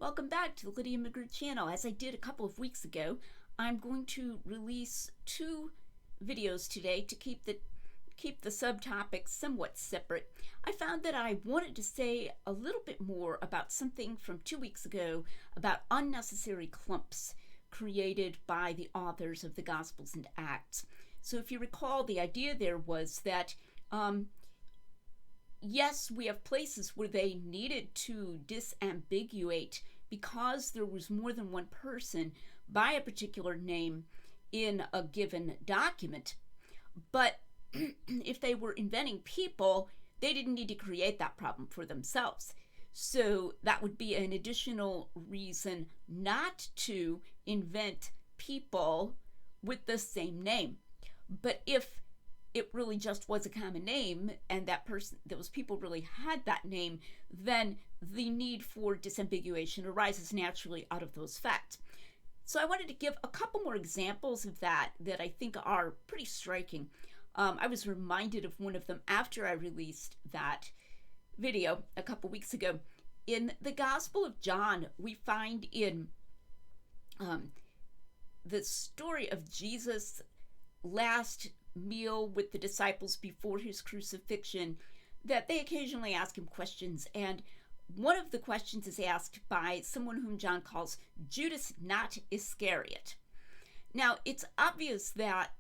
Welcome back to the Lydia McGrew channel. As I did a couple of weeks ago, I'm going to release two videos today to keep the subtopics somewhat separate. I found that I wanted to say a little bit more about something from 2 weeks ago about unnecessary clumps created by the authors of the Gospels and Acts. So if you recall, the idea there was that yes, we have places where they needed to disambiguate because there was more than one person by a particular name in a given document. But if they were inventing people, they didn't need to create that problem for themselves. So that would be an additional reason not to invent people with the same name. But if it really just was a common name and those people really had that name, then the need for disambiguation arises naturally out of those facts. So I wanted to give a couple more examples of that I think are pretty striking. I was reminded of one of them after I released that video a couple weeks ago. In the Gospel of John, we find in the story of Jesus' last meal with the disciples before his crucifixion that they occasionally ask him questions, and one of the questions is asked by someone whom John calls Judas not Iscariot. Now, it's obvious that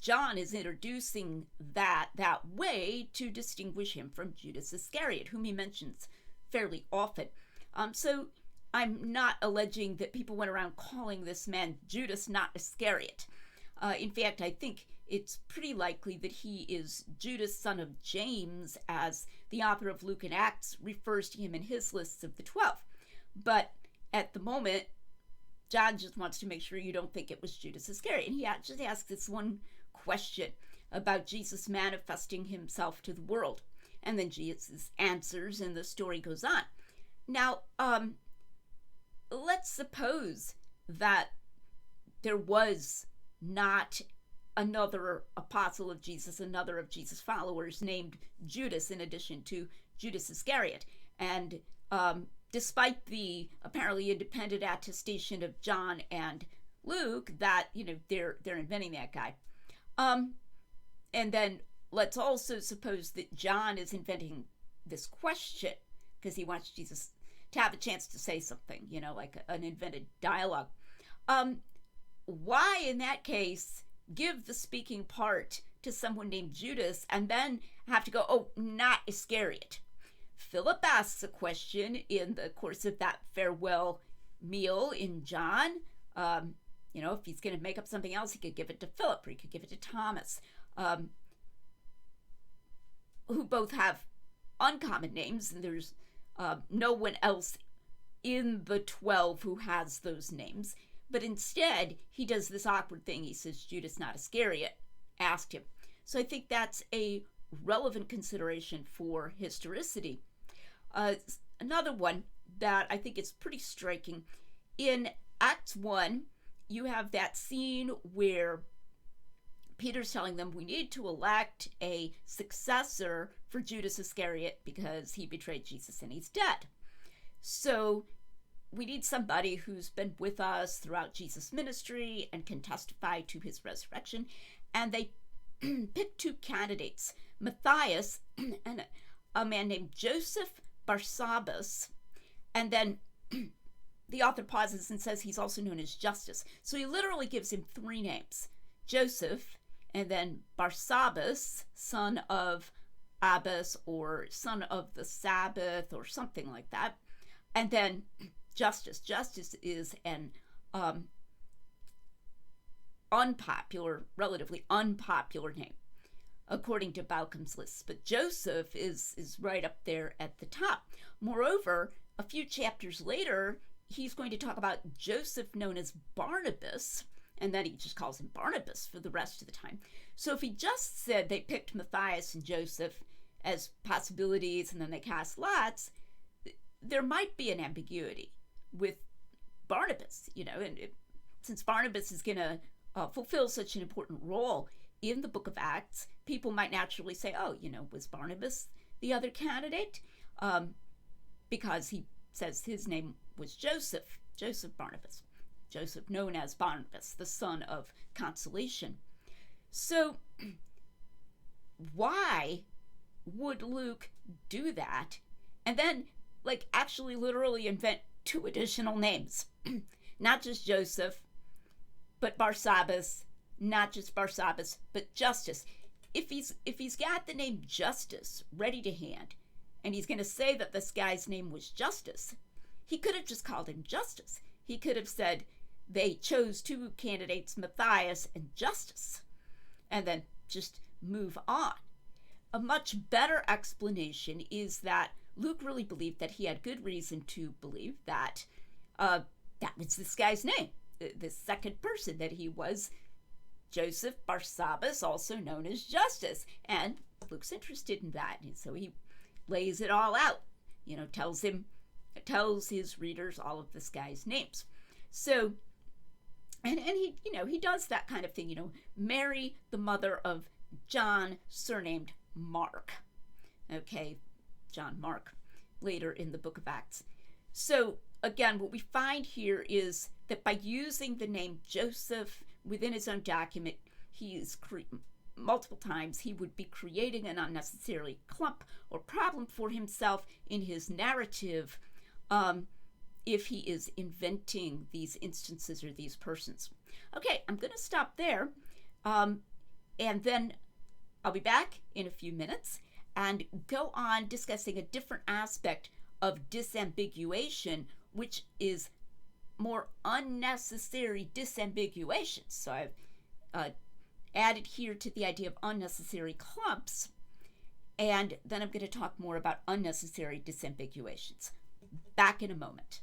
John is introducing that way to distinguish him from Judas Iscariot, whom he mentions fairly often. So I'm not alleging that people went around calling this man Judas not Iscariot. In fact, I think it's pretty likely that he is Judas, son of James, as the author of Luke and Acts refers to him in his lists of the 12. But at the moment, John just wants to make sure you don't think it was Judas Iscariot. And he just asks this one question about Jesus manifesting himself to the world. And then Jesus answers and the story goes on. Now, let's suppose that there was not another apostle of Jesus, another of Jesus' followers named Judas in addition to Judas Iscariot. And despite the apparently independent attestation of John and Luke that, they're inventing that guy. And then let's also suppose that John is inventing this question because he wants Jesus to have a chance to say something, like an invented dialogue. Why, in that case, give the speaking part to someone named Judas and then have to go, oh, not Iscariot? Philip asks a question in the course of that farewell meal in John. If he's going to make up something else, he could give it to Philip or he could give it to Thomas, who both have uncommon names, and there's no one else in the 12 who has those names. But instead, he does this awkward thing. He says, Judas not Iscariot asked him. So I think that's a relevant consideration for historicity. Another one that I think is pretty striking. In Acts 1, you have that scene where Peter's telling them we need to elect a successor for Judas Iscariot because he betrayed Jesus and he's dead. So we need somebody who's been with us throughout Jesus' ministry and can testify to his resurrection. And they pick two candidates, Matthias and a man named Joseph Barsabbas. And then the author pauses and says he's also known as Justus. So he literally gives him three names: Joseph, and then Barsabbas, son of Abbas, or son of the Sabbath, or something like that. And then Justus. Justus is an relatively unpopular name, according to Balcom's lists. But Joseph is right up there at the top. Moreover, a few chapters later, he's going to talk about Joseph known as Barnabas, and then he just calls him Barnabas for the rest of the time. So if he just said they picked Matthias and Joseph as possibilities and then they cast lots, there might be an ambiguity with Barnabas, and since Barnabas is going to fulfill such an important role in the book of Acts, people might naturally say, oh, was Barnabas the other candidate? Because he says his name was Joseph Barnabas. Joseph known as Barnabas, the son of consolation. So why would Luke do that and then actually literally invent 2 additional names? Not just Joseph, but Barsabbas, not just Barsabbas, but Justus. If he's got the name Justus ready to hand, and he's going to say that this guy's name was Justus, he could have just called him Justus. He could have said they chose 2 candidates, Matthias and Justus, and then just move on. A much better explanation is that Luke really believed that he had good reason to believe that that was this guy's name, the second person, that he was Joseph Barsabbas, also known as Justus. And Luke's interested in that, and so he lays it all out, tells his readers all of this guy's names. So, and he does that kind of thing, Mary, the mother of John, surnamed Mark. Okay, John Mark, later in the book of Acts. So, again, what we find here is that by using the name Joseph within his own document, multiple times he would be creating an unnecessary clump or problem for himself in his narrative if he is inventing these instances or these persons. Okay, I'm going to stop there, and then I'll be back in a few minutes and go on discussing a different aspect of disambiguation, which is more unnecessary disambiguations. So I've added here to the idea of unnecessary clumps, and then I'm going to talk more about unnecessary disambiguations. Back in a moment.